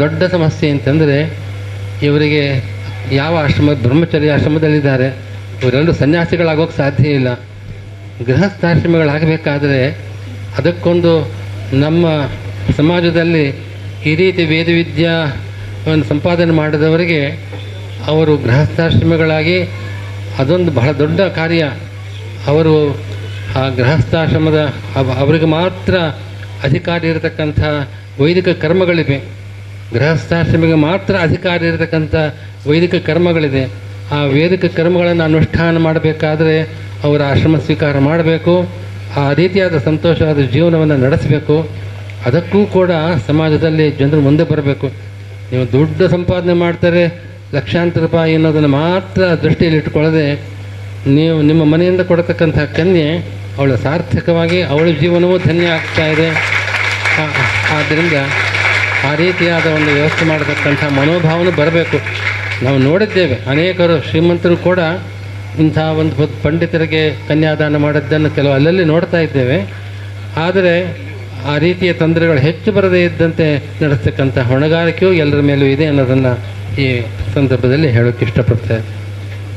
ದೊಡ್ಡ ಸಮಸ್ಯೆ ಅಂತಂದರೆ ಇವರಿಗೆ ಯಾವ ಬ್ರಹ್ಮಚರ್ಯ ಆಶ್ರಮದಲ್ಲಿದ್ದಾರೆ, ಇವರೆಲ್ಲರೂ ಸನ್ಯಾಸಿಗಳಾಗೋಕ್ಕೆ ಸಾಧ್ಯ ಇಲ್ಲ. ಗೃಹಸ್ಥಾಶ್ರಮಿಗಳಾಗಬೇಕಾದ್ರೆ ಅದಕ್ಕೊಂದು ನಮ್ಮ ಸಮಾಜದಲ್ಲಿ ಈ ರೀತಿ ವೇದವಿದ್ಯಾವನ್ನು ಸಂಪಾದನೆ ಮಾಡಿದವರಿಗೆ ಅವರು ಗೃಹಸ್ಥಾಶ್ರಮಿಗಳಾಗಿ ಅದೊಂದು ಬಹಳ ದೊಡ್ಡ ಕಾರ್ಯ. ಅವರು ಆ ಗೃಹಸ್ಥಾಶ್ರಮದ ಅವರಿಗೆ ಮಾತ್ರ ಅಧಿಕಾರ ಇರತಕ್ಕಂಥ ವೈದಿಕ ಕರ್ಮಗಳಿವೆ. ಗೃಹಸ್ಥಾಶ್ರಮಿಗೆ ಮಾತ್ರ ಅಧಿಕಾರ ಇರತಕ್ಕಂಥ ವೈದಿಕ ಕರ್ಮಗಳಿದೆ. ಆ ವೇದಿಕ ಕರ್ಮಗಳನ್ನು ಅನುಷ್ಠಾನ ಮಾಡಬೇಕಾದ್ರೆ ಅವರ ಆಶ್ರಮ ಸ್ವೀಕಾರ ಮಾಡಬೇಕು. ಆ ರೀತಿಯಾದ ಸಂತೋಷವಾದ ಜೀವನವನ್ನು ನಡೆಸಬೇಕು. ಅದಕ್ಕೂ ಕೂಡ ಸಮಾಜದಲ್ಲಿ ಜನರು ಮುಂದೆ ಬರಬೇಕು. ನೀವು ದುಡ್ಡು ಸಂಪಾದನೆ ಮಾಡ್ತಾರೆ, ಲಕ್ಷಾಂತರ ರೂಪಾಯಿ ಅನ್ನೋದನ್ನು ಮಾತ್ರ ದೃಷ್ಟಿಯಲ್ಲಿ ಇಟ್ಕೊಳ್ಳದೆ ನೀವು ನಿಮ್ಮ ಮನೆಯಿಂದ ಕೊಡತಕ್ಕಂಥ ಕನ್ಯೆ ಅವಳ ಸಾರ್ಥಕವಾಗಿ ಅವಳ ಜೀವನವೂ ಧನ್ಯ ಆಗ್ತಾ ಇದೆ. ಆದ್ದರಿಂದ ಆ ರೀತಿಯಾದ ಒಂದು ವ್ಯವಸ್ಥೆ ಮಾಡತಕ್ಕಂಥ ಮನೋಭಾವನೆ ಬರಬೇಕು. ನಾವು ನೋಡಿದ್ದೇವೆ, ಅನೇಕರು ಶ್ರೀಮಂತರು ಕೂಡ ಇಂಥ ಒಂದು ಪಂಡಿತರಿಗೆ ಕನ್ಯಾದಾನ ಮಾಡಿದ್ದನ್ನು ಕೆಲವು ಅಲ್ಲಲ್ಲಿ ನೋಡ್ತಾ ಇದ್ದೇವೆ. ಆದರೆ ಆ ರೀತಿಯ ತೊಂದರೆಗಳು ಹೆಚ್ಚು ಬರದೇ ಇದ್ದಂತೆ ನಡೆಸ್ತಕ್ಕಂಥ ಹೊಣೆಗಾರಿಕೆಯೂ ಎಲ್ಲರ ಮೇಲೂ ಇದೆ ಅನ್ನೋದನ್ನು ಈ ಸಂದರ್ಭದಲ್ಲಿ ಹೇಳೋಕ್ಕೆ ಇಷ್ಟಪಡ್ತೇವೆ.